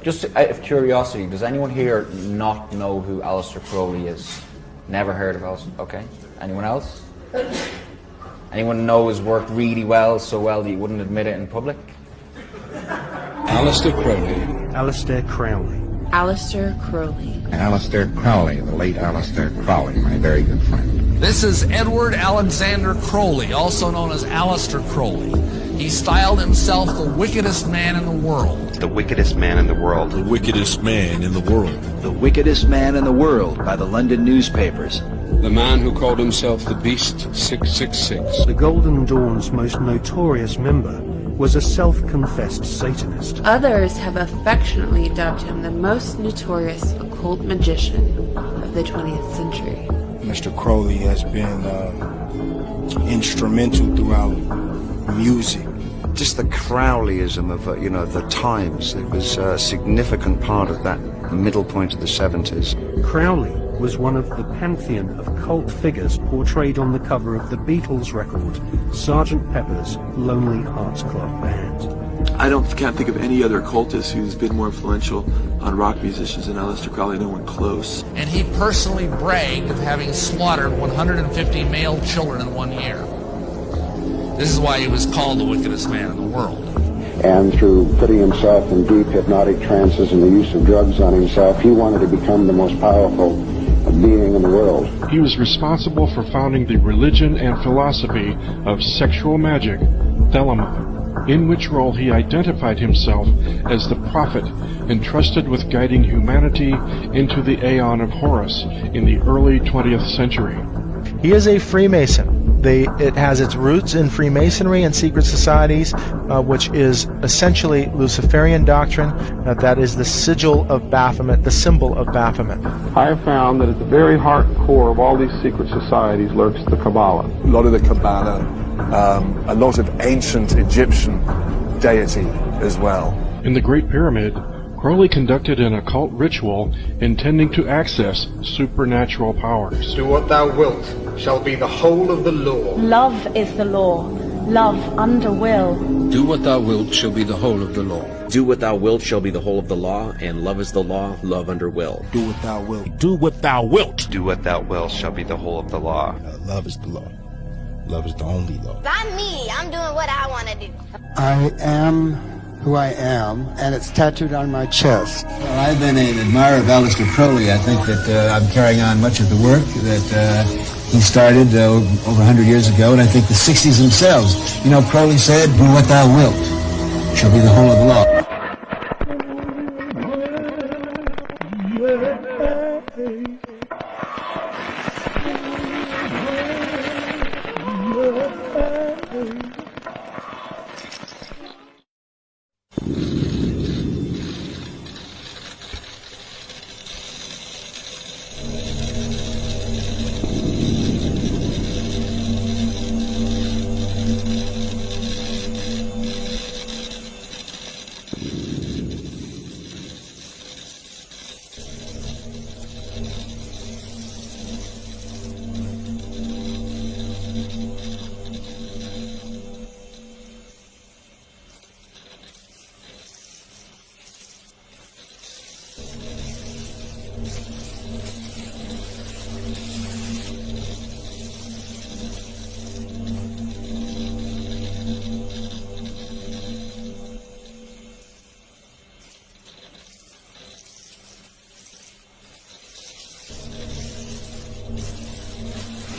Just out of curiosity, does anyone here not know who Aleister Crowley is? Never heard of Aleister? Okay. Anyone else? Anyone know his work really well, so well that you wouldn't admit it in public? Aleister Crowley. Aleister Crowley. Aleister Crowley. Aleister Crowley, the late Aleister Crowley, my very good friend. This is Edward Alexander Crowley, also known as Aleister Crowley. He styled himself the wickedest man in the world. The wickedest man in the world. The wickedest man in the world. The wickedest man in the world by the London newspapers. The man who called himself the Beast 666. The Golden Dawn's most notorious member was a self-confessed Satanist. Others have affectionately dubbed him the most notorious occult magician of the 20th century. Mr. Crowley has been instrumental throughout music. Just the Crowleyism of the times. It was a significant part of that middle point of the 70s. Crowley was one of the pantheon of cult figures portrayed on the cover of the Beatles record, Sgt. Pepper's Lonely Hearts Club Band. Can't think of any other occultist who's been more influential on rock musicians than Aleister Crowley, no one close. And he personally bragged of having slaughtered 150 male children in 1 year. This is why he was called the wickedest man in the world. And through putting himself in deep hypnotic trances and the use of drugs on himself, he wanted to become the most powerful being in the world. He was responsible for founding the religion and philosophy of sexual magic, Thelema, in which role he identified himself as the prophet entrusted with guiding humanity into the Aeon of Horus in the early 20th century. He is a Freemason. It has its roots in Freemasonry and secret societies, which is essentially Luciferian doctrine. That is the sigil of Baphomet, the symbol of Baphomet. I have found that at the very heart and core of all these secret societies lurks the Kabbalah. A lot of the Kabbalah, a lot of ancient Egyptian deity as well. In the Great Pyramid, Crowley conducted an occult ritual intending to access supernatural powers. Do what thou wilt shall be the whole of the law. Love is the law. Love under will. Do what thou wilt shall be the whole of the law. Do what thou wilt shall be the whole of the law, and love is the law, love under will. Do what thou wilt. Do what thou wilt. Do what thou wilt shall be the whole of the law. Love is the law. Love is the only law. Not me. I'm doing what I want to do. I am who I am, and it's tattooed on my chest. Well, I've been an admirer of Aleister Crowley. I think that I'm carrying on much of the work that he started over 100 years ago, and I think the 60s themselves. You know, Crowley said, do what thou wilt shall be the whole of the law.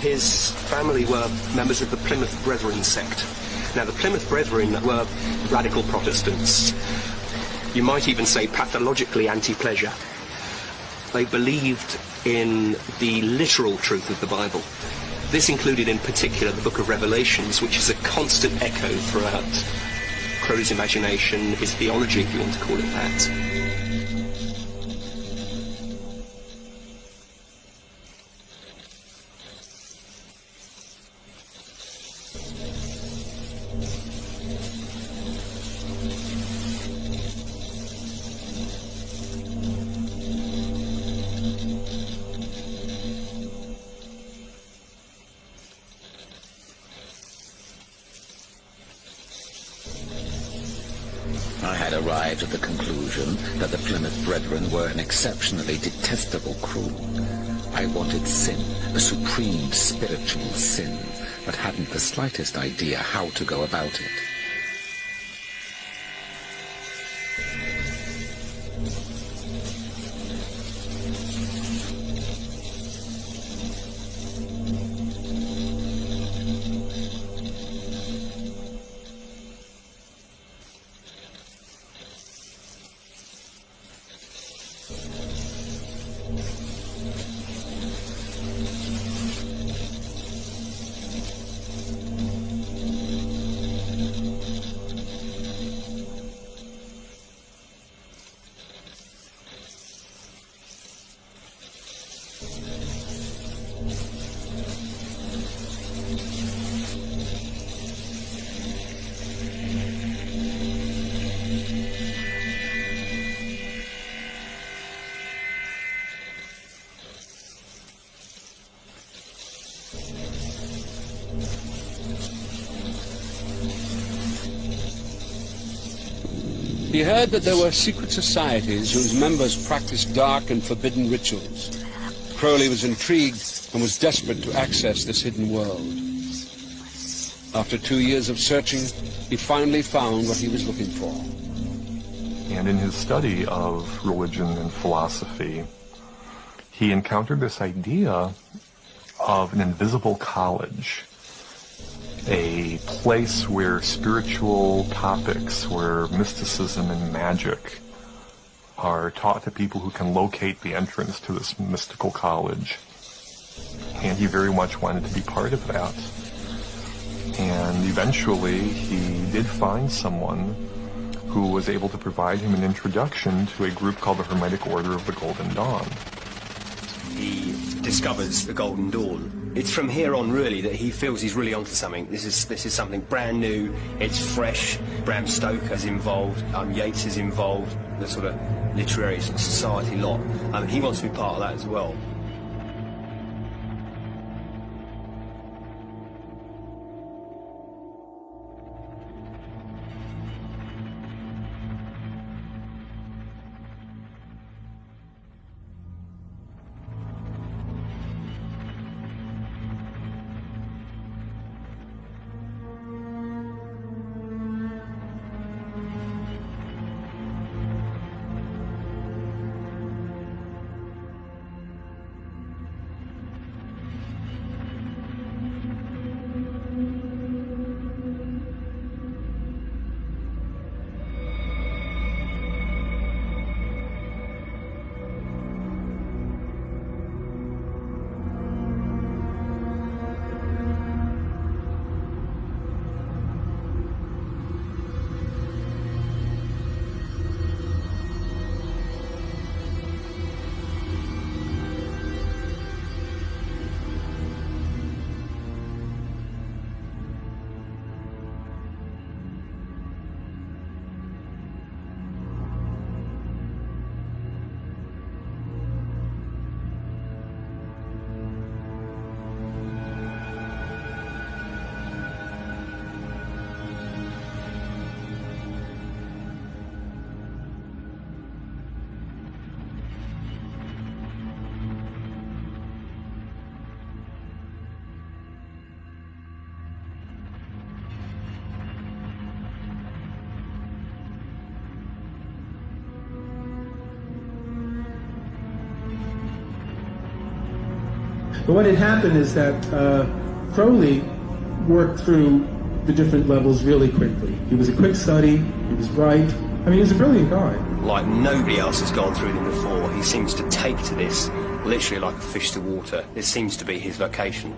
His family were members of the Plymouth Brethren sect. Now, the Plymouth Brethren were radical Protestants. You might even say pathologically anti-pleasure. They believed in the literal truth of the Bible. This included in particular the book of Revelations, which is a constant echo throughout Crowley's imagination, his theology, if you want to call it that. I had a ride to the conclusion that the Plymouth Brethren were an exceptionally detestable crew. I wanted sin, a supreme spiritual sin, but hadn't the slightest idea how to go about it. He heard that there were secret societies whose members practiced dark and forbidden rituals. Crowley was intrigued and was desperate to access this hidden world. After 2 years of searching, he finally found what he was looking for. And in his study of religion and philosophy, he encountered this idea of an invisible college, a place where spiritual topics, where mysticism and magic are taught to people who can locate the entrance to this mystical college. And he very much wanted to be part of that. And eventually he did find someone who was able to provide him an introduction to a group called the Hermetic Order of the Golden Dawn. He discovers the Golden Dawn. It's from here on, really, that he feels he's really onto something. This is something brand new. It's fresh. Bram Stoker's involved. Yeats is involved. The sort of literary sort of society lot. He wants to be part of that as well. But what had happened is that Crowley worked through the different levels really quickly. He was a quick study, he was bright. I mean, he was a brilliant guy. Like nobody else has gone through them before. He seems to take to this literally like a fish to water. This seems to be his vocation.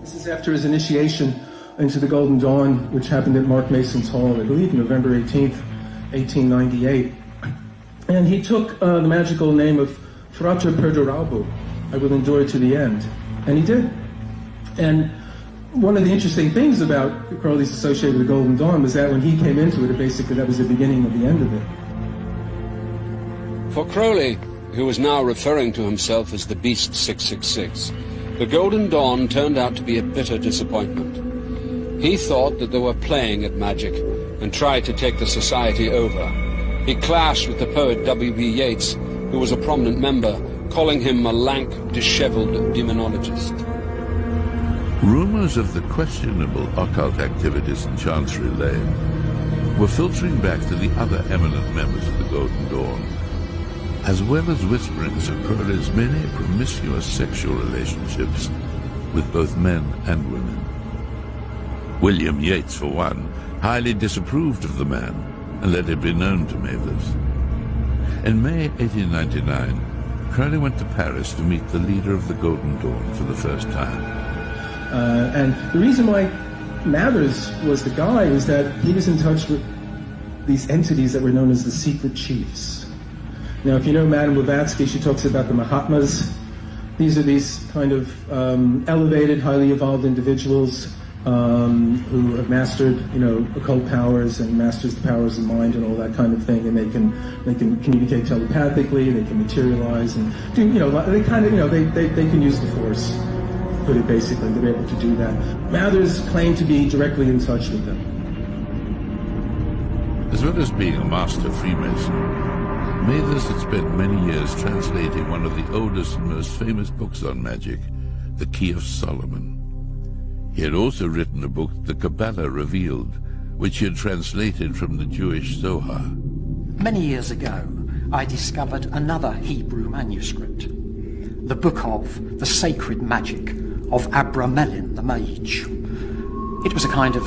This is after his initiation into the Golden Dawn, which happened at Mark Mason's Hall, I believe, November 18th, 1898. And he took the magical name of Frater Perdurabo, I will endure to the end. And he did. And one of the interesting things about Crowley's associated with the Golden Dawn was that when he came into it, basically that was the beginning of the end of it. For Crowley, who was now referring to himself as the Beast 666, the Golden Dawn turned out to be a bitter disappointment. He thought that they were playing at magic, and tried to take the society over. He clashed with the poet W.B. Yeats, who was a prominent member, calling him a lank, disheveled demonologist. Rumors of the questionable occult activities in Chancery Lane were filtering back to the other eminent members of the Golden Dawn, as well as whisperings of Crowley's many promiscuous sexual relationships with both men and women. William Yeats, for one, highly disapproved of the man and let it be known to Mathers. In May 1899, Crowley went to Paris to meet the leader of the Golden Dawn for the first time. And the reason why Mathers was the guy was that he was in touch with these entities that were known as the secret chiefs. Now, if you know Madame Blavatsky, she talks about the Mahatmas. These are these kind of elevated, highly evolved individuals who have mastered, occult powers and masters the powers of mind and all that kind of thing, and they can communicate telepathically, they can materialize, and do, they kind of, they can use the force. Put it basically, they're able to do that. Mathers claimed to be directly in touch with them. As well as being a master Freemason, Mathers had spent many years translating one of the oldest and most famous books on magic, The Key of Solomon. He had also written a book, The Kabbalah Revealed, which he had translated from the Jewish Zohar. Many years ago, I discovered another Hebrew manuscript, the book of the sacred magic of Abramelin the Mage. It was a kind of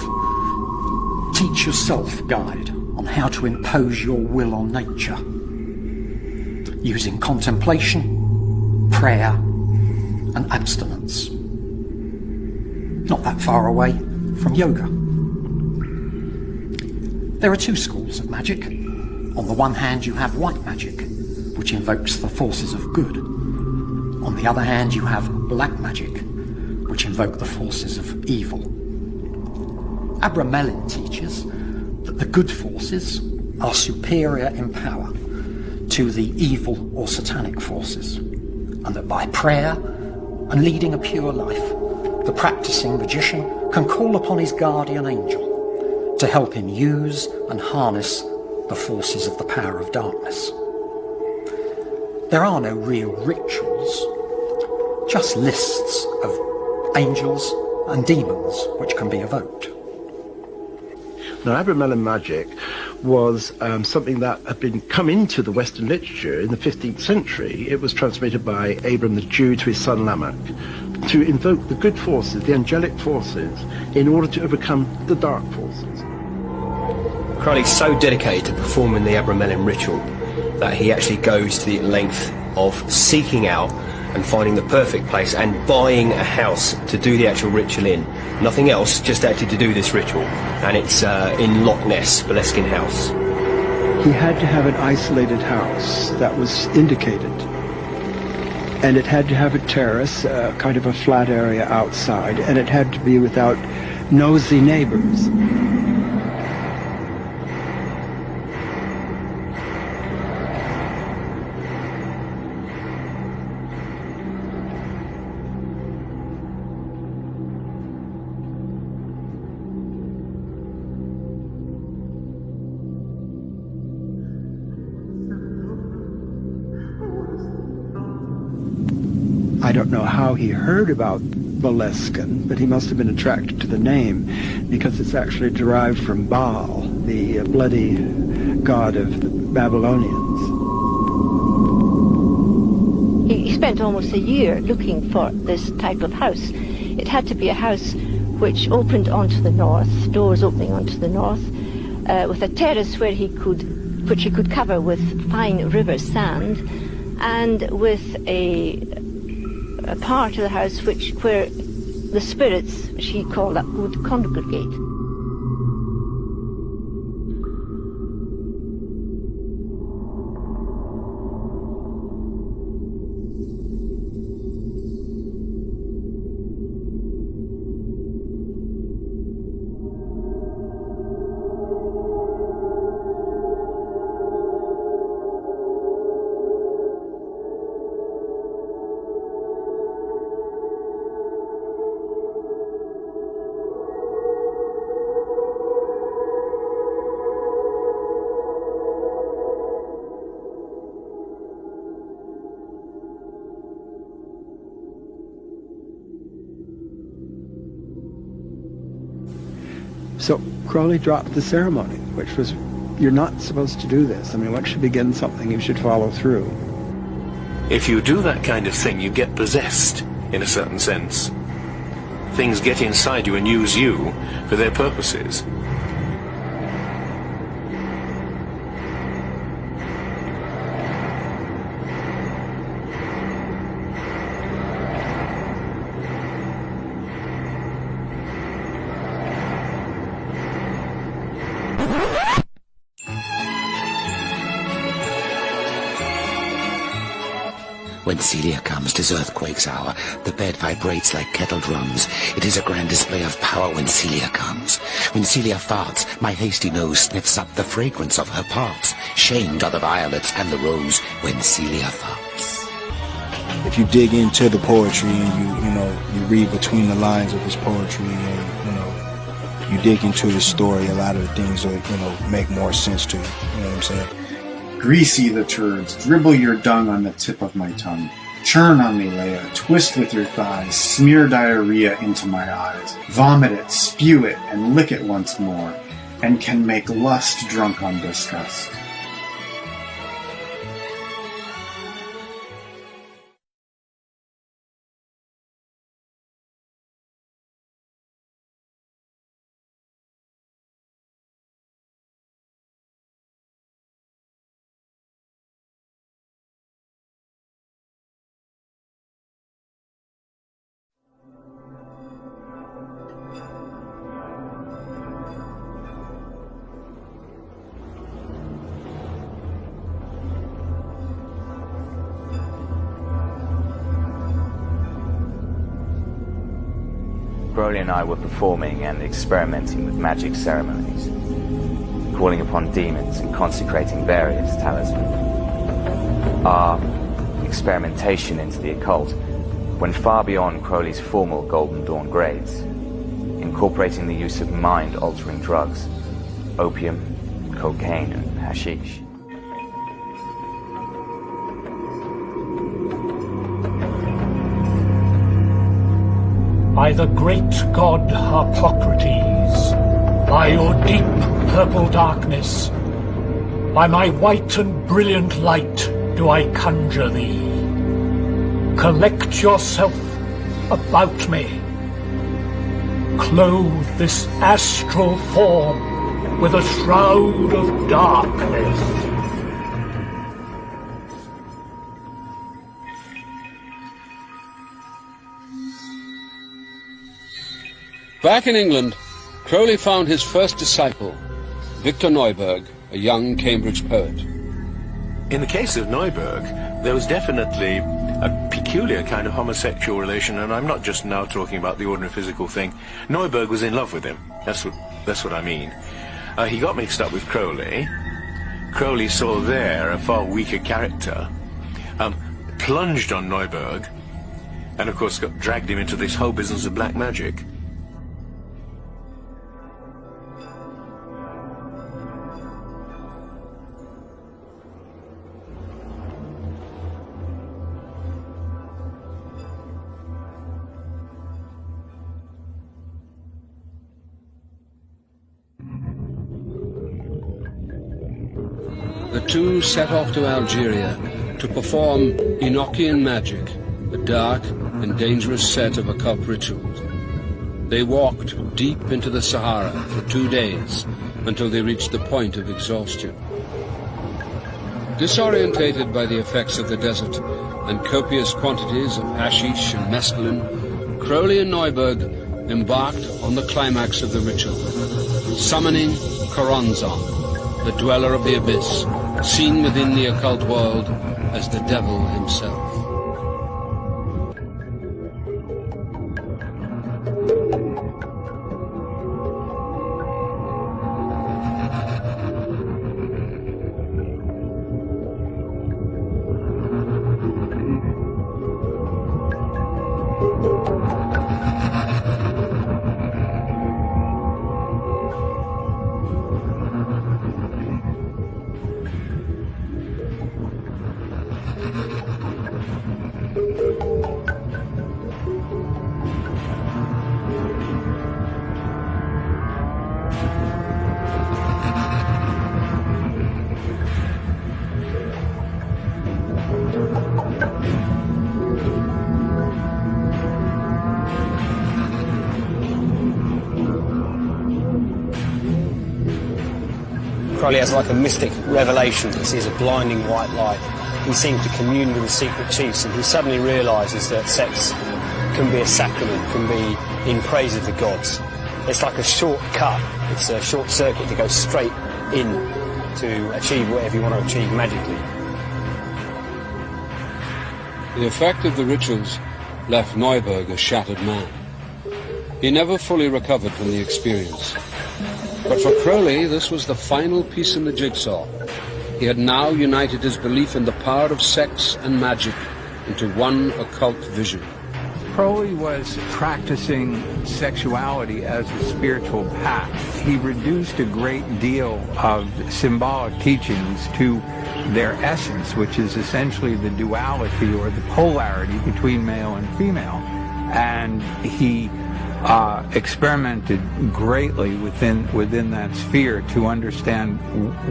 teach-yourself guide on how to impose your will on nature, using contemplation, prayer, and abstinence. Not that far away from yoga. There are two schools of magic. On the one hand, you have white magic, which invokes the forces of good. On the other hand, you have black magic, which invoke the forces of evil. Abramelin teaches that the good forces are superior in power to the evil or satanic forces, and that by prayer and leading a pure life, the practicing magician can call upon his guardian angel to help him use and harness the forces of the power of darkness. There are no real rituals, just lists of angels and demons which can be evoked. Now, Abramelin magic was something that had come into the Western literature in the 15th century. It was transmitted by Abram the Jew to his son Lamech to invoke the good forces, the angelic forces, in order to overcome the dark forces. Crowley's so dedicated to performing the Abramelin ritual that he actually goes to the length of seeking out and finding the perfect place and buying a house to do the actual ritual in. Nothing else, just actually to do this ritual. And it's in Loch Ness, Boleskine House. He had to have an isolated house that was indicated. And it had to have a terrace, kind of a flat area outside, and it had to be without nosy neighbors. I don't know how he heard about Boleskine, but he must have been attracted to the name because it's actually derived from Baal, the bloody god of the Babylonians. He spent almost a year looking for this type of house. It had to be a house which opened onto the north, doors opening onto the north, with a terrace which he could cover with fine river sand, and with a part of the house where the spirits, which he called that, would congregate. Crowley dropped the ceremony, which was, you're not supposed to do this. I mean, once you begin something, you should follow through. If you do that kind of thing, you get possessed, in a certain sense. Things get inside you and use you for their purposes. When Celia comes, 'tis earthquake's hour. The bed vibrates like kettle drums. It is a grand display of power when Celia comes. When Celia farts, my hasty nose sniffs up the fragrance of her parts. Shamed are the violets and the rose when Celia farts. If you dig into the poetry and you read between the lines of his poetry and, you dig into his story, a lot of the things will, make more sense to you. You know what I'm saying? Greasy the turds, dribble your dung on the tip of my tongue. Churn on me, Leia, twist with your thighs, smear diarrhea into my eyes. Vomit it, spew it, and lick it once more, and can make lust drunk on disgust. Crowley and I were performing and experimenting with magic ceremonies, calling upon demons and consecrating various talismans. Our experimentation into the occult went far beyond Crowley's formal Golden Dawn grades, incorporating the use of mind-altering drugs, opium, cocaine, and hashish. By the great god Harpocrates, by your deep purple darkness, by my white and brilliant light do I conjure thee. Collect yourself about me. Clothe this astral form with a shroud of darkness. Back in England, Crowley found his first disciple, Victor Neuberg, a young Cambridge poet. In the case of Neuberg, there was definitely a peculiar kind of homosexual relation, and I'm not just now talking about the ordinary physical thing. Neuberg was in love with him. That's what I mean. He got mixed up with Crowley. Crowley saw there a far weaker character, plunged on Neuberg, and of course dragged him into this whole business of black magic. The two set off to Algeria to perform Enochian magic, a dark and dangerous set of occult rituals. They walked deep into the Sahara for 2 days until they reached the point of exhaustion. Disorientated by the effects of the desert and copious quantities of hashish and mescaline, Crowley and Neuberg embarked on the climax of the ritual, summoning Choronzon, the dweller of the abyss, seen within the occult world as the devil himself. Crowley has like a mystic revelation. He sees a blinding white light. He seems to commune with the secret chiefs, and he suddenly realises that sex can be a sacrament, can be in praise of the gods. It's like a shortcut. It's a short circuit to go straight in to achieve whatever you want to achieve magically. The effect of the rituals left Neuberg a shattered man. He never fully recovered from the experience. But for Crowley, this was the final piece in the jigsaw. He had now united his belief in the power of sex and magic into one occult vision. Crowley was practicing sexuality as a spiritual path. He reduced a great deal of symbolic teachings to their essence, which is essentially the duality or the polarity between male and female. And he experimented greatly within that sphere to understand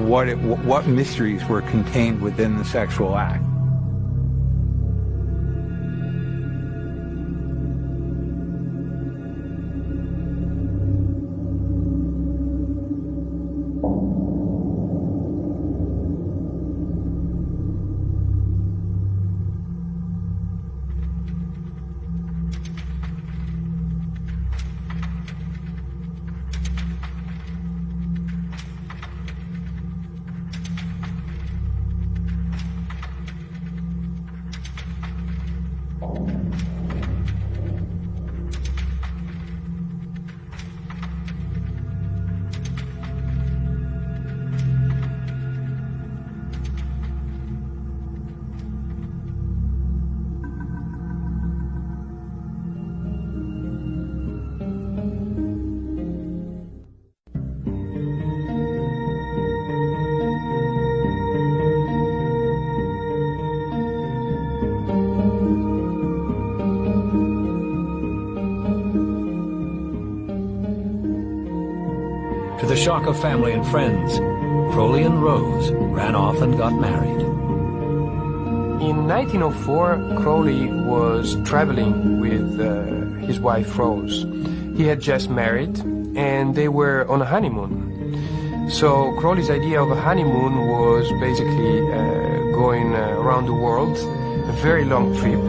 what mysteries were contained within the sexual act. To the shock of family and friends, Crowley and Rose ran off and got married. In 1904, Crowley was traveling with his wife Rose. He had just married and they were on a honeymoon. So Crowley's idea of a honeymoon was basically going around the world, a very long trip.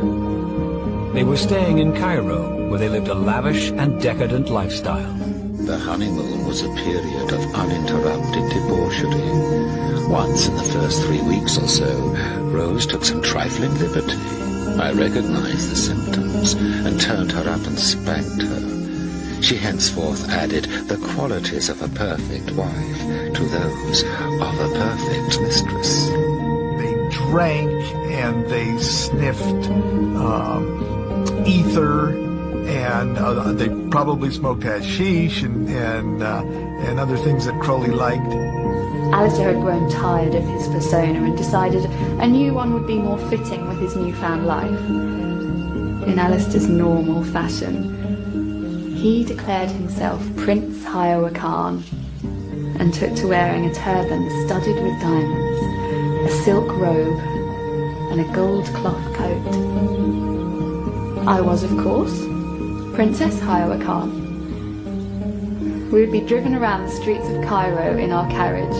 They were staying in Cairo, where they lived a lavish and decadent lifestyle. The honeymoon was a period of uninterrupted debauchery. Once in the first 3 weeks or so, Rose took some trifling liberty. I recognized the symptoms and turned her up and spanked her. She henceforth added the qualities of a perfect wife to those of a perfect mistress. They drank and they sniffed ether, and they probably smoked hashish and other things that Crowley liked. Aleister had grown tired of his persona and decided a new one would be more fitting with his newfound life. In Aleister's normal fashion, he declared himself Prince Hiowa Khan and took to wearing a turban studded with diamonds, a silk robe, and a gold cloth coat. I was, of course, Princess Hiowa Khan. We would be driven around the streets of Cairo in our carriage,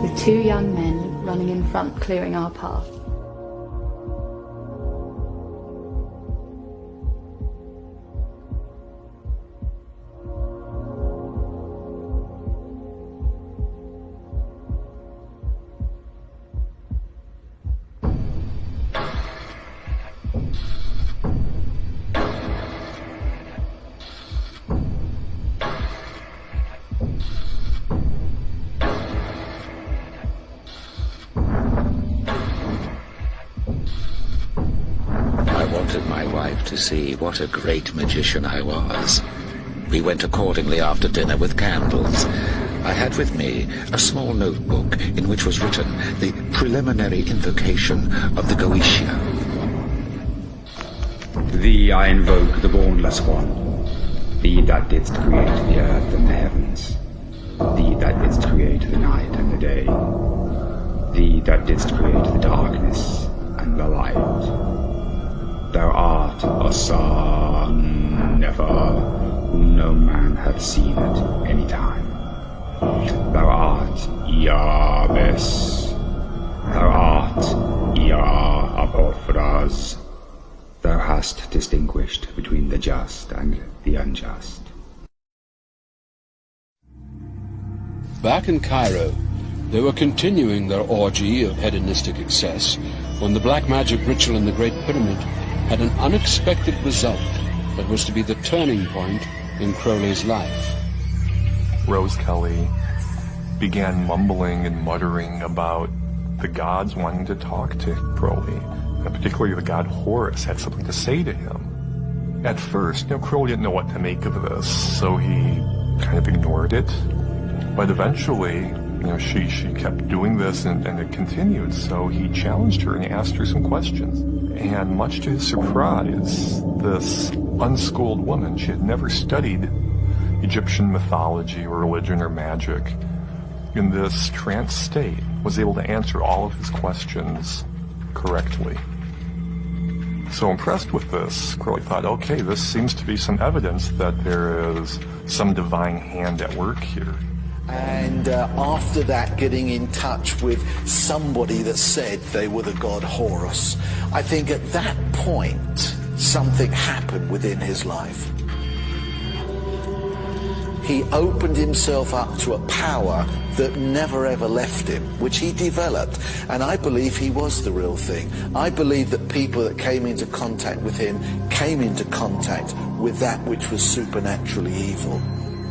with 2 young men running in front, clearing our path. To see what a great magician I was. We went accordingly after dinner with candles. I had with me a small notebook in which was written the preliminary invocation of the Goetia. Thee I invoke, the Bournless One, thee that didst create the earth and the heavens, thee that didst create the night and the day, thee that didst create the darkness and the light. Thou art a sun, never, whom no man hath seen at any time. Thou art Yahweh. Thou art Yah Apophras. Thou hast distinguished between the just and the unjust. Back in Cairo, they were continuing their orgy of hedonistic excess when the black magic ritual in the Great Pyramid had an unexpected result that was to be the turning point in Crowley's life. Rose Kelly began mumbling and muttering about the gods wanting to talk to Crowley, and particularly the god Horus had something to say to him. At first, Crowley didn't know what to make of this, so he kind of ignored it. But eventually, she kept doing this and it continued, so he challenged her and he asked her some questions. And much to his surprise, this unschooled woman, she had never studied Egyptian mythology or religion or magic, in this trance state was able to answer all of his questions correctly. So impressed with this, Crowley thought, okay, this seems to be some evidence that there is some divine hand at work here. And after that, getting in touch with somebody that said they were the god Horus, I think at that point, something happened within his life. He opened himself up to a power that never ever left him, which he developed. And I believe he was the real thing. I believe that people that came into contact with him came into contact with that which was supernaturally evil.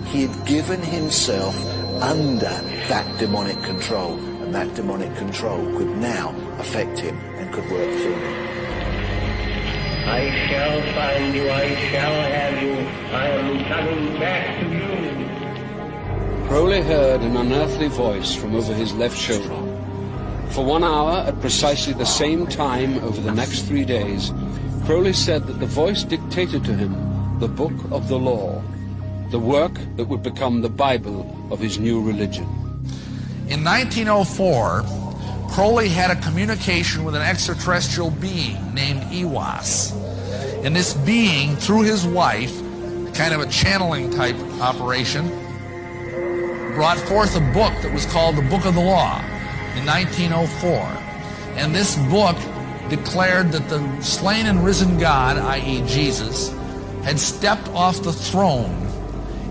He had given himself under that demonic control, and that demonic control could now affect him and could work through him. I shall find you, I shall have you, I am coming back to you. Crowley heard an unearthly voice from over his left shoulder. For 1 hour, at precisely the same time over the next 3 days, Crowley said that the voice dictated to him the Book of the Law, the work that would become the Bible of his new religion. In 1904, Crowley had a communication with an extraterrestrial being named Iwas. And this being, through his wife, kind of a channeling type operation, brought forth a book that was called the Book of the Law in 1904. And this book declared that the slain and risen God, i.e. Jesus, had stepped off the throne,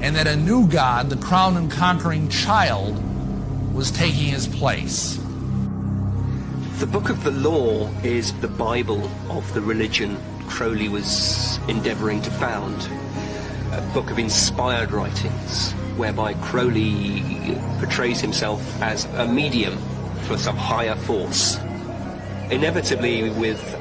and that a new God, the crowned and conquering child, was taking his place. The Book of the Law is the Bible of the religion Crowley was endeavouring to found. A book of inspired writings, whereby Crowley portrays himself as a medium for some higher force. Inevitably, with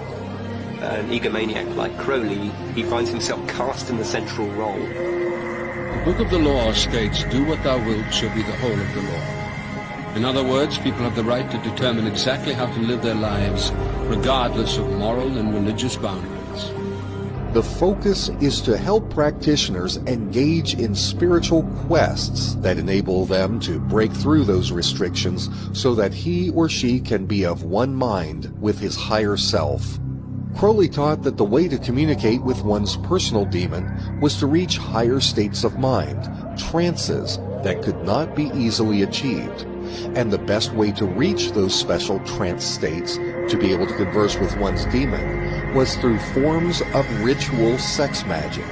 an egomaniac like Crowley, he finds himself cast in the central role. The Book of the Law states, "Do what thou wilt shall be the whole of the law." In other words, people have the right to determine exactly how to live their lives, regardless of moral and religious boundaries. The focus is to help practitioners engage in spiritual quests that enable them to break through those restrictions so that he or she can be of one mind with his higher self. Crowley taught that the way to communicate with one's personal demon was to reach higher states of mind, trances that could not be easily achieved. And the best way to reach those special trance states, to be able to converse with one's demon, was through forms of ritual sex magic.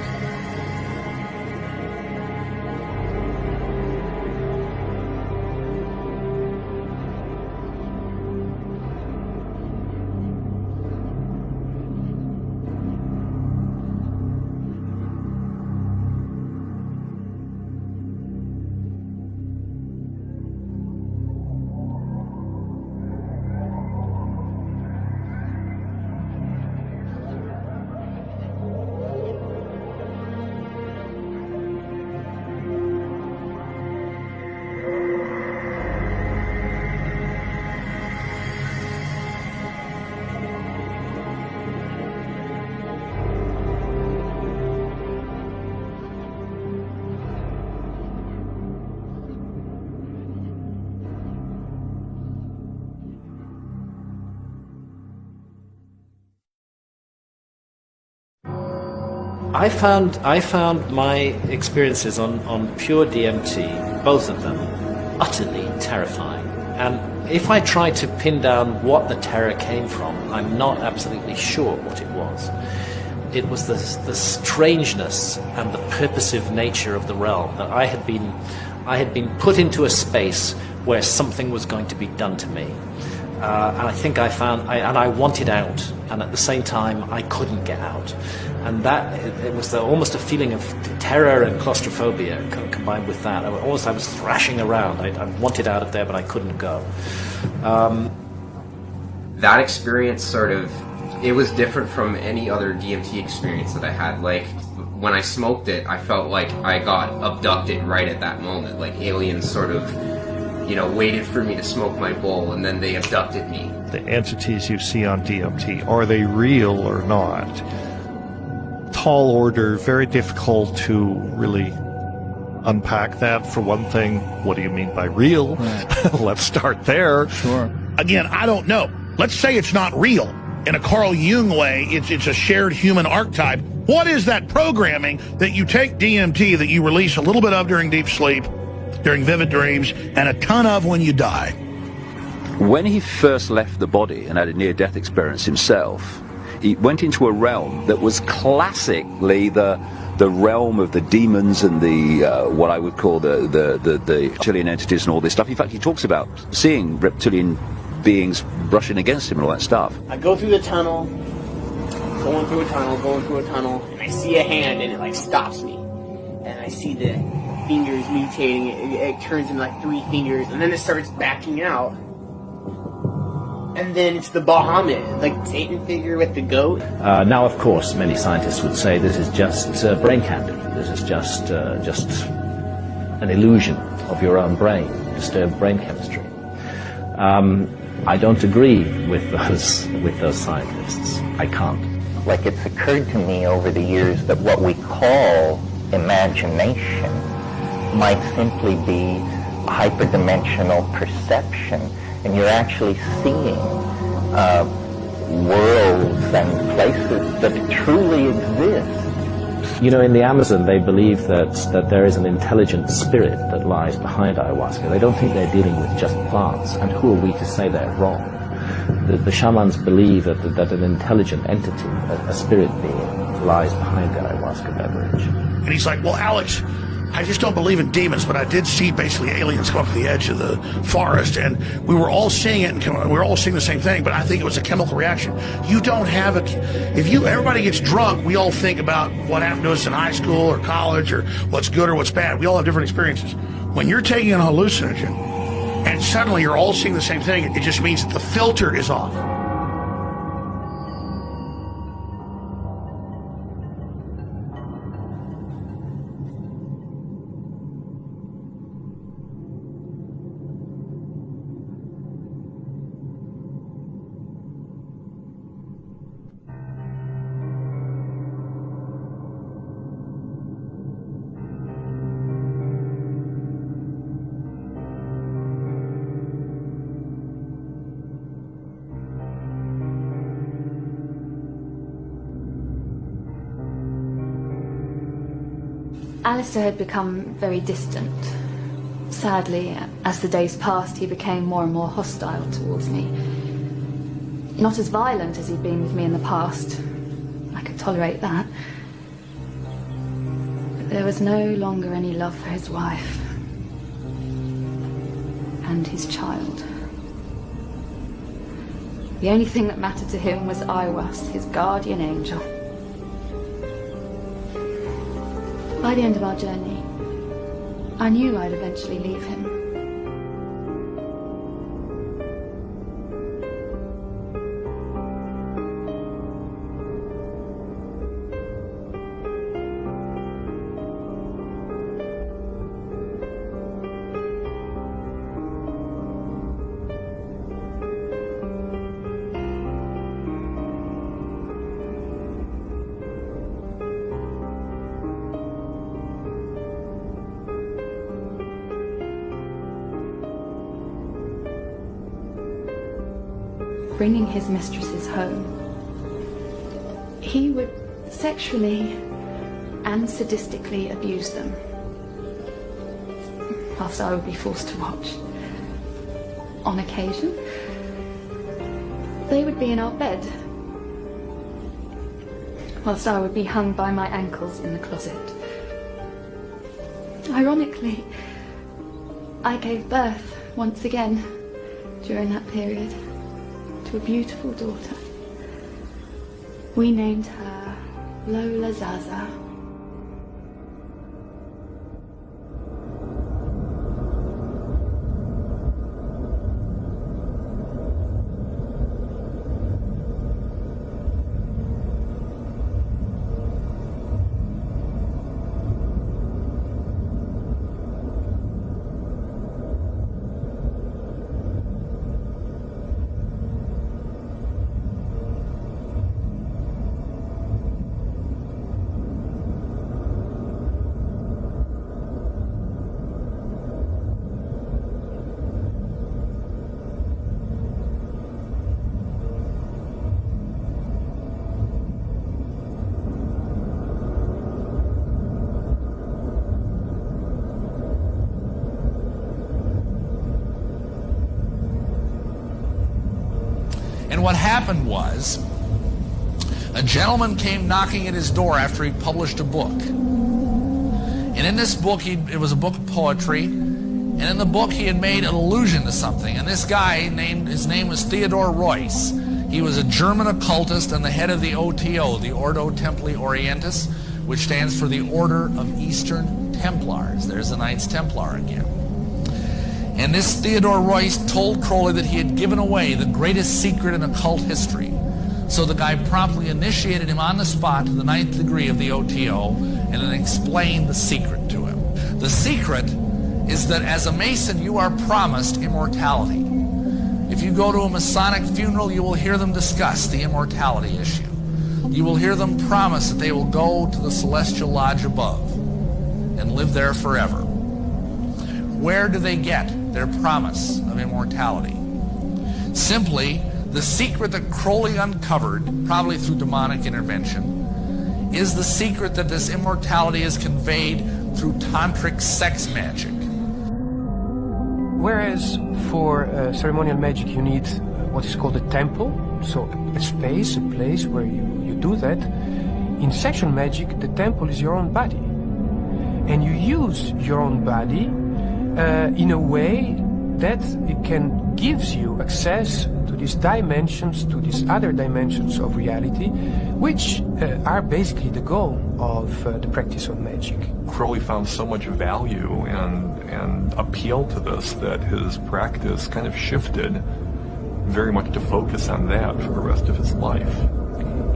I found my experiences on pure DMT, both of them, utterly terrifying. And if I try to pin down what the terror came from, I'm not absolutely sure what it was. It was the strangeness and the purposive nature of the realm, that I had been put into a space where something was going to be done to me. And I think I wanted out, and at the same time I couldn't get out. And that, it was almost a feeling of terror and claustrophobia combined with that. I was thrashing around. I wanted out of there, but I couldn't go. That experience it was different from any other DMT experience that I had. Like, when I smoked it, I felt like I got abducted right at that moment. Like aliens waited for me to smoke my bowl, and then they abducted me. The entities you see on DMT, are they real or not? Tall order, very difficult to really unpack that. For one thing, what do you mean by real? Right. Let's start there. Sure. Again, I don't know. Let's say it's not real. In a Carl Jung way, it's a shared human archetype. What is that programming that you take DMT, that you release a little bit of during deep sleep, during vivid dreams, and a ton of when you die? When he first left the body and had a near-death experience himself, he went into a realm that was classically the realm of the demons and the what I would call the reptilian entities and all this stuff. In fact, he talks about seeing reptilian beings brushing against him and all that stuff. I go through the tunnel, going through a tunnel, and I see a hand, and it stops me. And I see the fingers mutating, it turns into 3 fingers, and then it starts backing out. And then it's the Bahamut, Satan figure with the goat. Now, of course, many scientists would say this is just brain candy. This is just an illusion of your own brain, disturbed brain chemistry. I don't agree with those scientists. I can't. It's occurred to me over the years that what we call imagination might simply be a hyperdimensional perception, and you're actually seeing worlds and places that truly exist. In the Amazon, they believe that there is an intelligent spirit that lies behind ayahuasca. They don't think they're dealing with just plants, and who are we to say they're wrong? The shamans believe that an intelligent entity, a spirit being, lies behind the ayahuasca beverage. And he's like, well, Alex, I just don't believe in demons, but I did see basically aliens come up to the edge of the forest, and we were all seeing it, and we were all seeing the same thing, but I think it was a chemical reaction. You don't have it. Everybody gets drunk, we all think about what happened to us in high school or college, or what's good or what's bad. We all have different experiences. When you're taking an hallucinogen, and suddenly you're all seeing the same thing, it just means that the filter is off. Aleister had become very distant. Sadly, as the days passed, he became more and more hostile towards me. Not as violent as he'd been with me in the past. I could tolerate that. But there was no longer any love for his wife and his child. The only thing that mattered to him was I was his guardian angel. By the end of our journey, I knew I'd eventually leave him. Bringing his mistresses home, he would sexually and sadistically abuse them. whilst I would be forced to watch. On occasion, they would be in our bed, whilst I would be hung by my ankles in the closet. Ironically, I gave birth once again during that period to a beautiful daughter. We named her Lola Zaza. And what happened was, a gentleman came knocking at his door after he published a book. And in this book, it was a book of poetry, and in the book he had made an allusion to something. And this guy, his name was Theodore Royce. He was a German occultist and the head of the OTO, the Ordo Templi Orientis, which stands for the Order of Eastern Templars. There's the Knights Templar again. And this Theodore Royce told Crowley that he had given away the greatest secret in occult history. So the guy promptly initiated him on the spot to the 9th degree of the OTO and then explained the secret to him. The secret is that as a Mason, you are promised immortality. If you go to a Masonic funeral, you will hear them discuss the immortality issue. You will hear them promise that they will go to the celestial lodge above and live there forever. Where do they get their promise of immortality? Simply, the secret that Crowley uncovered, probably through demonic intervention, is the secret that this immortality is conveyed through tantric sex magic. Whereas for ceremonial magic you need what is called a temple, so a space, a place where you do that. In sexual magic, the temple is your own body. And you use your own body in a way that it gives you access to these dimensions, to these other dimensions of reality, which are basically the goal of the practice of magic. Crowley found so much value and appeal to this that his practice kind of shifted very much to focus on that for the rest of his life.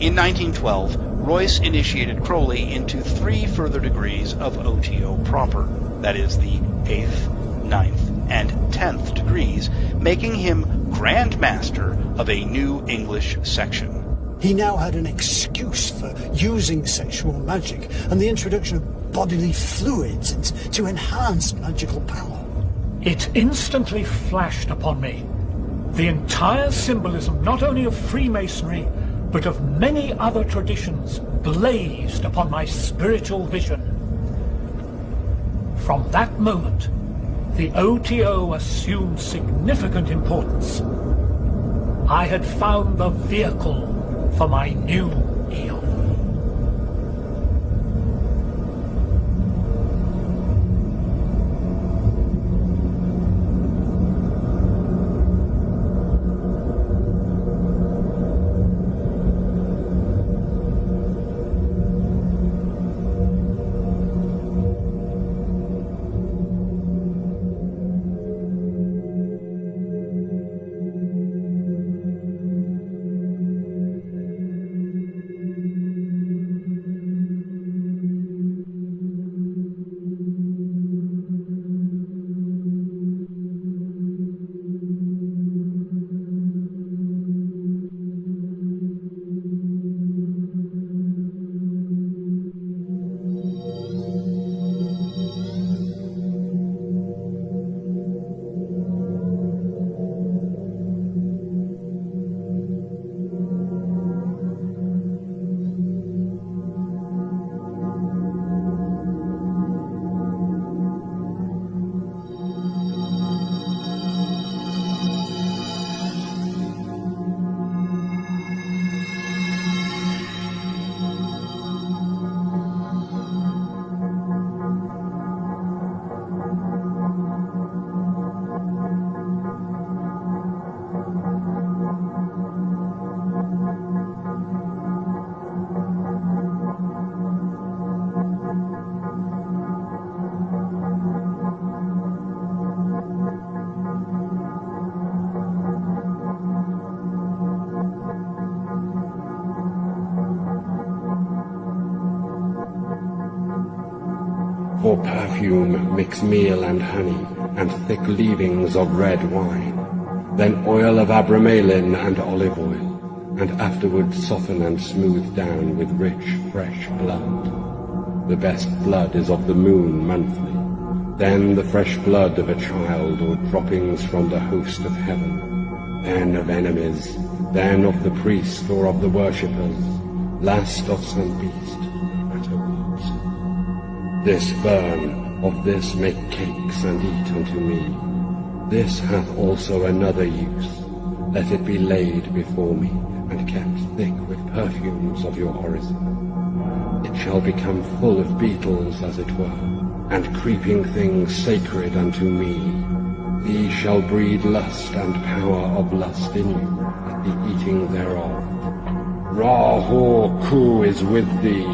In 1912, Royce initiated Crowley into 3 further degrees of OTO proper, that is the 8th, 9th, and 10th degrees, making him Grand Master of a new English section. He now had an excuse for using sexual magic and the introduction of bodily fluids to enhance magical power. It instantly flashed upon me. The entire symbolism, not only of Freemasonry, but of many other traditions, blazed upon my spiritual vision. From that moment, the OTO assumed significant importance. I had found the vehicle for my new eon. For perfume mix meal and honey, and thick leavings of red wine, then oil of abramelin and olive oil, and afterward soften and smooth down with rich, fresh blood. The best blood is of the moon monthly, then the fresh blood of a child or droppings from the host of heaven, then of enemies, then of the priest or of the worshippers, last of some beast, at a wheat. This burn, of this make cakes and eat unto me. This hath also another use. Let it be laid before me, and kept thick with perfumes of your orison. It shall become full of beetles, as it were, and creeping things sacred unto me. These shall breed lust and power of lust in you, at the eating thereof. Ra-Ho-Ku is with thee.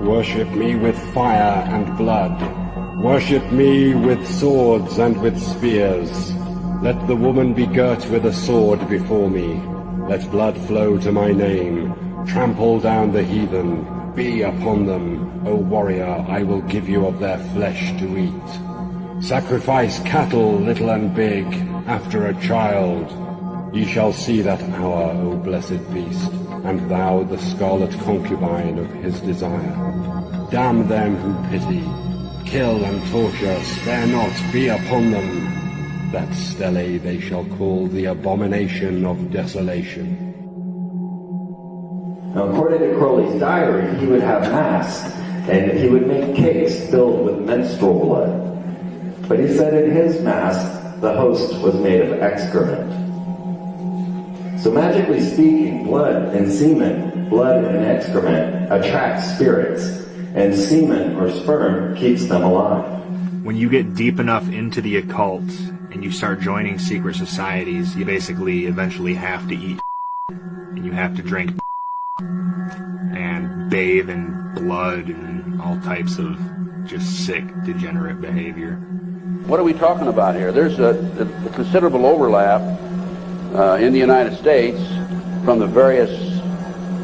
Worship me with fire and blood. Worship me with swords and with spears. Let the woman be girt with a sword before me. Let blood flow to my name. Trample down the heathen. Be upon them, O warrior, I will give you of their flesh to eat. Sacrifice cattle, little and big, after a child. Ye shall see that hour, O blessed beast, and thou the scarlet concubine of his desire. Damn them who pity. Kill and torture, spare not, be upon them. That stele they shall call the abomination of desolation. Now, according to Crowley's diary, he would have mass, and he would make cakes filled with menstrual blood. But he said in his mass, the host was made of excrement. So magically speaking, blood and semen, blood and excrement attract spirits, and semen or sperm keeps them alive. When you get deep enough into the occult and you start joining secret societies, you basically eventually have to eat and you have to drink and bathe in blood and all types of just sick, degenerate behavior. What are we talking about here? There's a considerable overlap in the United States from the various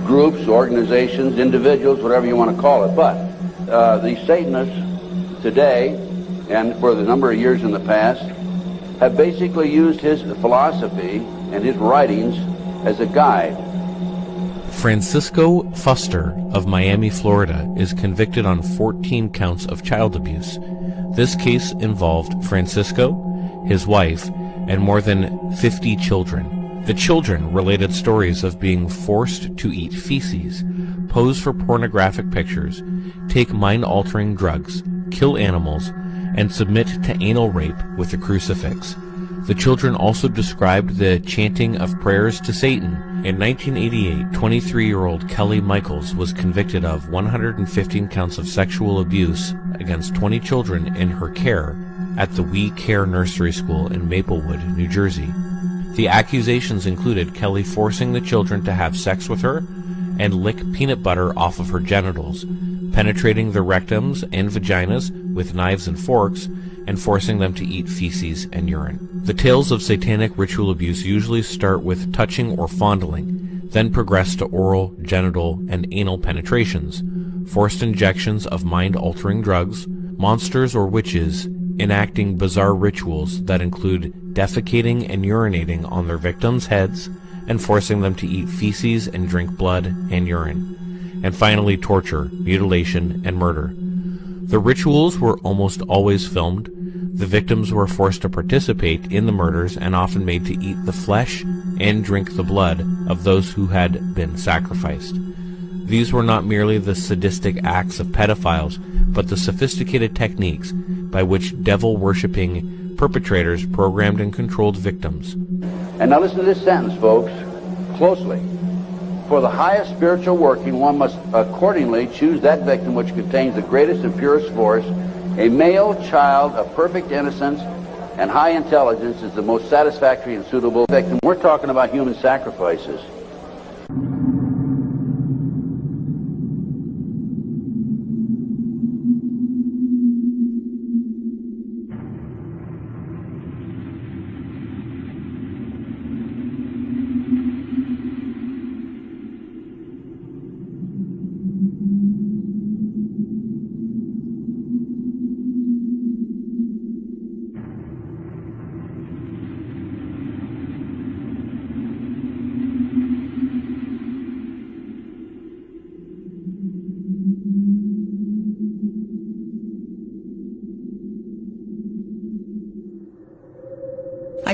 groups, organizations, individuals, whatever you want to call it. But the Satanists today, and for the number of years in the past, have basically used his philosophy and his writings as a guide. Francisco Fuster of Miami, Florida, is convicted on 14 counts of child abuse. This case involved Francisco, his wife, and more than 50 children. The children related stories of being forced to eat feces, pose for pornographic pictures, take mind-altering drugs, kill animals, and submit to anal rape with a crucifix. The children also described the chanting of prayers to Satan. In 1988, 23-year-old Kelly Michaels was convicted of 115 counts of sexual abuse against 20 children in her care at the We Care Nursery School in Maplewood, New Jersey. The accusations included Kelly forcing the children to have sex with her and lick peanut butter off of her genitals, penetrating their rectums and vaginas with knives and forks, and forcing them to eat feces and urine. The tales of satanic ritual abuse usually start with touching or fondling, then progress to oral, genital, and anal penetrations, forced injections of mind-altering drugs, monsters or witches enacting bizarre rituals that include defecating and urinating on their victims' heads and forcing them to eat feces and drink blood and urine, and finally torture, mutilation, and murder. The rituals were almost always filmed. The victims were forced to participate in the murders and often made to eat the flesh and drink the blood of those who had been sacrificed. These were not merely the sadistic acts of pedophiles, but the sophisticated techniques by which devil-worshipping perpetrators programmed and controlled victims. And now listen to this sentence, folks, closely. For the highest spiritual working, one must accordingly choose that victim which contains the greatest and purest force. A male child of perfect innocence and high intelligence is the most satisfactory and suitable victim. We're talking about human sacrifices.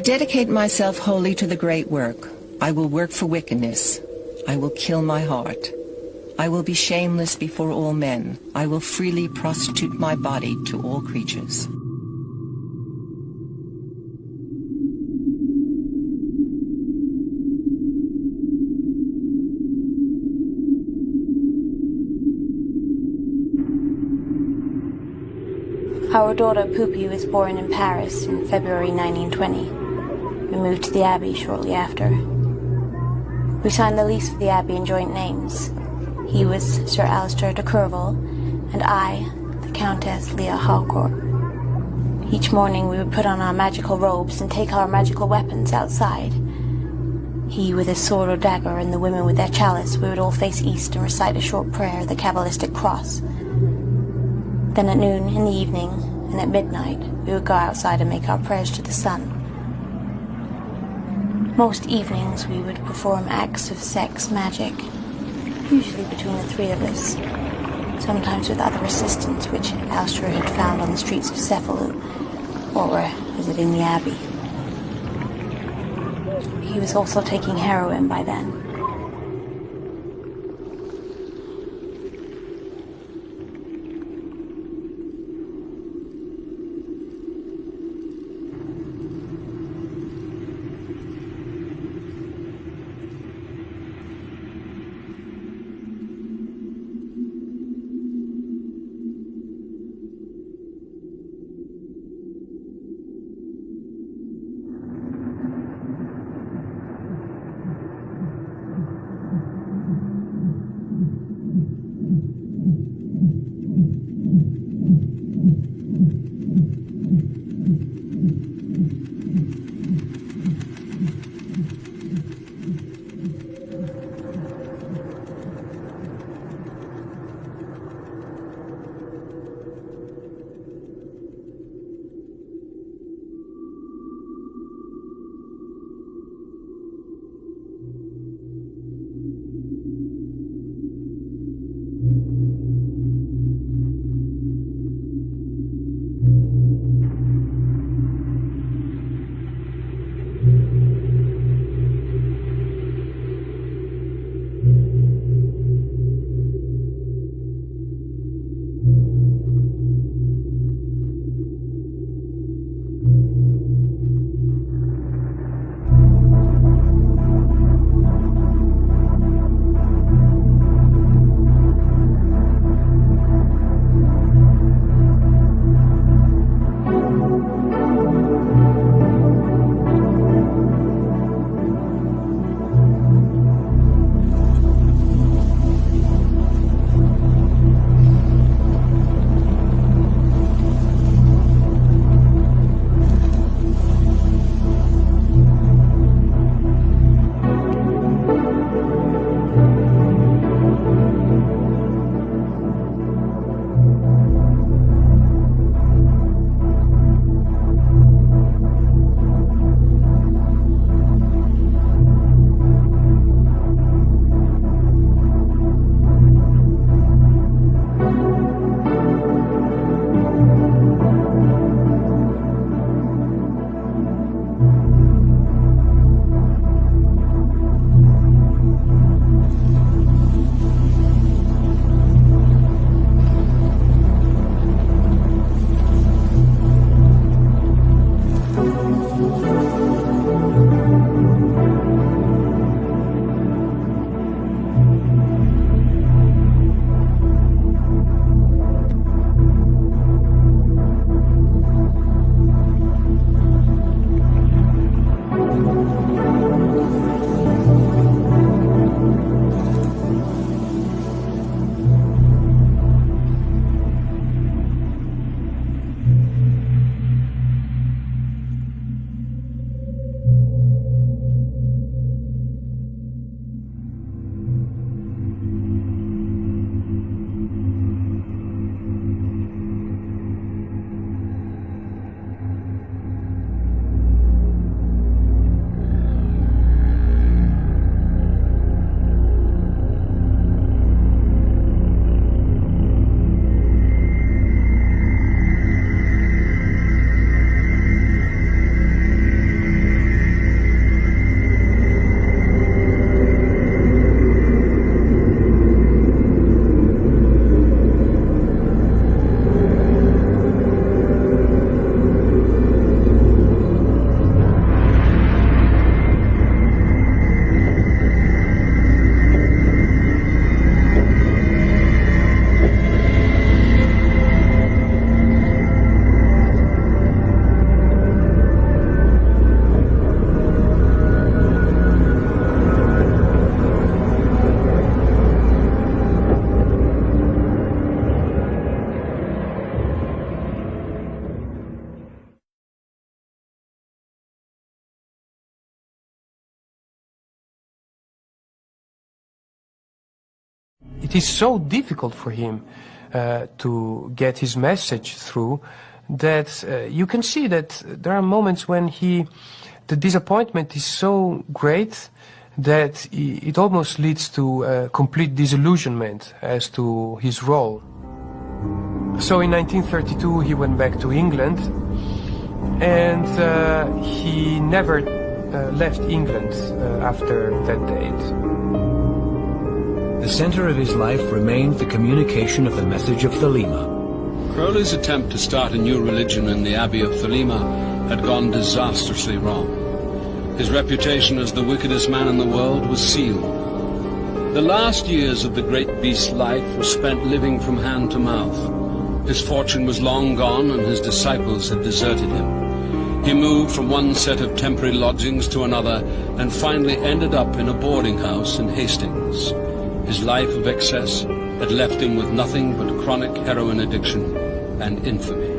dedicate myself wholly to the great work. I will work for wickedness. I will kill my heart. I will be shameless before all men. I will freely prostitute my body to all creatures. Our daughter Poupie was born in Paris in February 1920. We moved to the Abbey shortly after. We signed the lease for the Abbey in joint names. He was Sir Aleister de Crowley, and I, the Countess Leah Harcourt. Each morning we would put on our magical robes and take our magical weapons outside. He with his sword or dagger, and the women with their chalice. We would all face east and recite a short prayer, the Kabbalistic cross. Then at noon, in the evening, and at midnight, we would go outside and make our prayers to the sun. Most evenings we would perform acts of sex magic, usually between the three of us, sometimes with other assistants which Aleister had found on the streets of Cefalù, or were visiting the Abbey. He was also taking heroin by then. It is so difficult for him to get his message through that you can see that there are moments when the disappointment is so great that it almost leads to complete disillusionment as to his role. So in 1932 he went back to England, and he never left England after that date. The center of his life remained the communication of the message of Thelema. Crowley's attempt to start a new religion in the Abbey of Thelema had gone disastrously wrong. His reputation as the wickedest man in the world was sealed. The last years of the great beast's life were spent living from hand to mouth. His fortune was long gone, and his disciples had deserted him. He moved from one set of temporary lodgings to another, and finally ended up in a boarding house in Hastings. His life of excess had left him with nothing but chronic heroin addiction and infamy.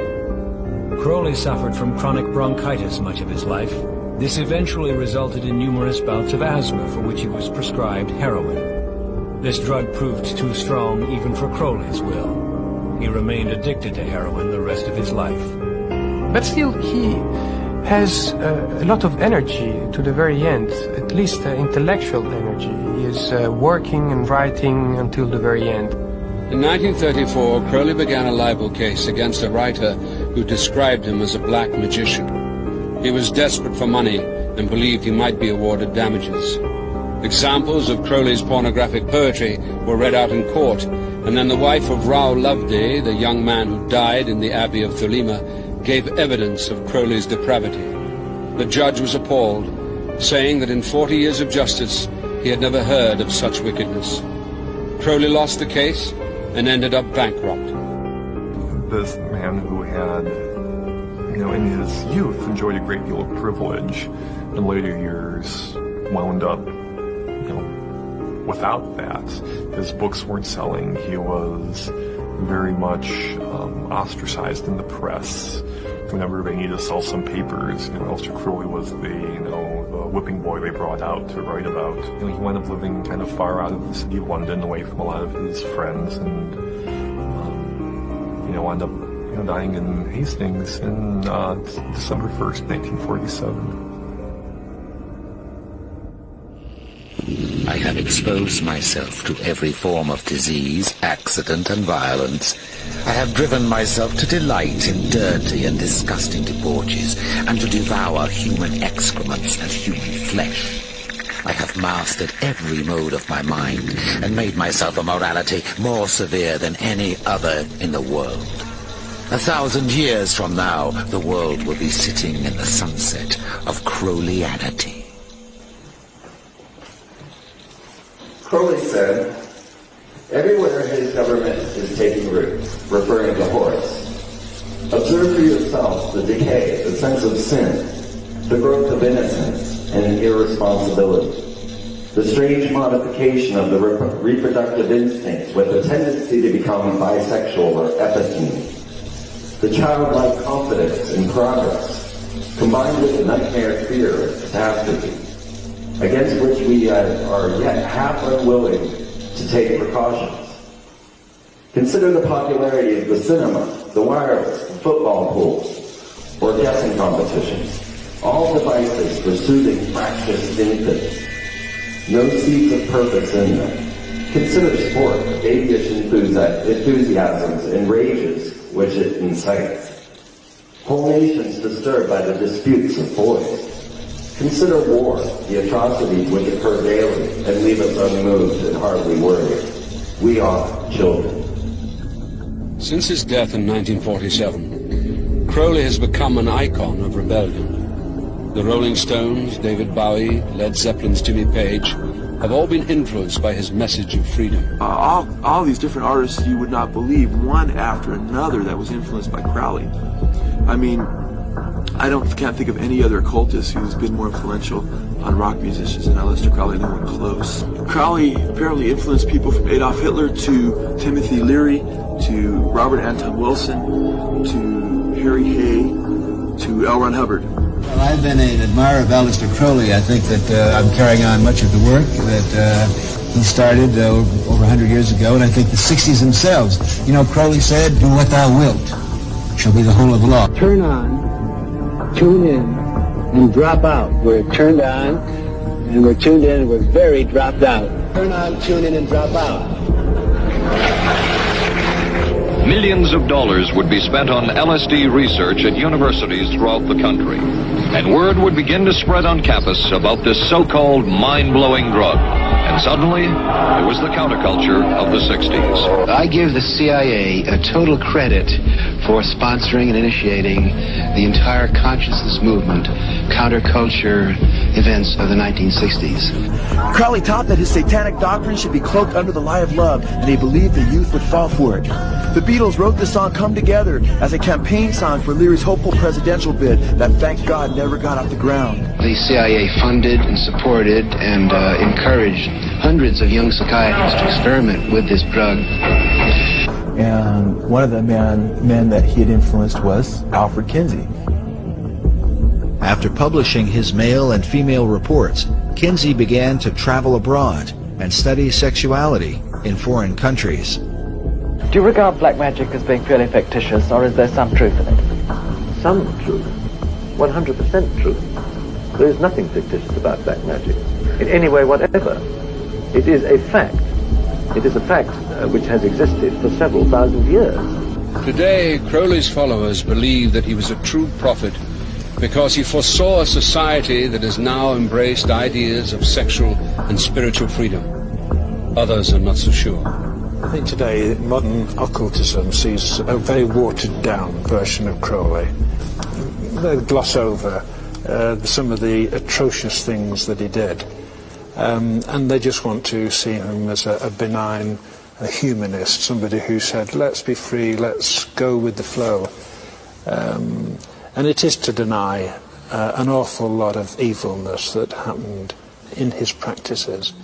Crowley suffered from chronic bronchitis much of his life. This eventually resulted in numerous bouts of asthma for which he was prescribed heroin. This drug proved too strong even for Crowley's will. He remained addicted to heroin the rest of his life. But still, he has a lot of energy to the very end, at least intellectual energy. He is working and writing until the very end. In 1934, Crowley began a libel case against a writer who described him as a black magician. He was desperate for money and believed he might be awarded damages. Examples of Crowley's pornographic poetry were read out in court, and then the wife of Rao Loveday, the young man who died in the Abbey of Thelema, gave evidence of Crowley's depravity. The judge was appalled, saying that in 40 years of justice he had never heard of such wickedness. Crowley lost the case and ended up bankrupt. This man who had, in his youth enjoyed a great deal of privilege, in later years wound up, without that. His books weren't selling. He was very much ostracized in the press. Whenever they needed to sell some papers, Aleister Crowley was the whipping boy they brought out to write about. He wound up living kind of far out of the city of London, away from a lot of his friends, and wound up dying in Hastings in December 1st, 1947. I have exposed myself to every form of disease, accident, and violence. I have driven myself to delight in dirty and disgusting debauches, and to devour human excrements and human flesh. I have mastered every mode of my mind, and made myself a morality more severe than any other in the world. 1,000 years from now, the world will be sitting in the sunset of Crowleyanity. Crowley said, "Everywhere his government is taking root," referring to Horace. "Observe for yourselves the decay, the sense of sin, the growth of innocence and irresponsibility, the strange modification of the reproductive instincts with a tendency to become bisexual or epitheme, the childlike confidence in progress, combined with the nightmare fear of catastrophe, against which we are yet half unwilling to take precautions. Consider the popularity of the cinema, the wireless, the football pools, or guessing competitions, all devices for soothing fractious infants. No seeds of purpose in them. Consider sport, babyish enthusiasms and rages which it incites. Whole nations disturbed by the disputes of boys. Consider war, the atrocities which occur daily and leave us unmoved and hardly worried. We are children." Since his death in 1947, Crowley has become an icon of rebellion. The Rolling Stones, David Bowie, Led Zeppelin's Jimmy Page have all been influenced by his message of freedom. All these different artists you would not believe, one after another, that was influenced by Crowley. I mean, I can't think of any other occultist who's been more influential on rock musicians than Aleister Crowley, anyone close. Crowley apparently influenced people from Adolf Hitler to Timothy Leary to Robert Anton Wilson to Harry Hay to L. Ron Hubbard. Well, I've been an admirer of Aleister Crowley. I think that I'm carrying on much of the work that he started over 100 years ago, and I think the 60s themselves. You know, Crowley said, "Do what thou wilt shall be the whole of the law." Turn on, tune in, and drop out. We're turned on, and we're tuned in, and we're very dropped out. Turn on, tune in, and drop out. Millions of dollars would be spent on LSD research at universities throughout the country, and word would begin to spread on campus about this so-called mind-blowing drug. And suddenly, it was the counterculture of the 60s. I give the CIA a total credit for sponsoring and initiating the entire consciousness movement, counterculture events of the 1960s. Crowley taught that his satanic doctrine should be cloaked under the lie of love, and he believed the youth would fall for it. The Beatles wrote the song Come Together as a campaign song for Leary's hopeful presidential bid that, thank God, never got off the ground. The CIA funded and supported and encouraged hundreds of young psychiatrists to experiment with this drug. And one of the men that he had influenced was Alfred Kinsey. After publishing his male and female reports, Kinsey began to travel abroad and study sexuality in foreign countries. Do you regard black magic as being purely fictitious, or is there some truth in it? Some truth. 100% truth. There is nothing fictitious about black magic, in any way whatever. It is a fact. It is a fact which has existed for several thousand years. Today, Crowley's followers believe that he was a true prophet because he foresaw a society that has now embraced ideas of sexual and spiritual freedom. Others are not so sure. I think today modern occultism sees a very watered-down version of Crowley. They gloss over some of the atrocious things that he did, and they just want to see him as a benign humanist, somebody who said, let's be free, let's go with the flow. And it is to deny an awful lot of evilness that happened in his practices.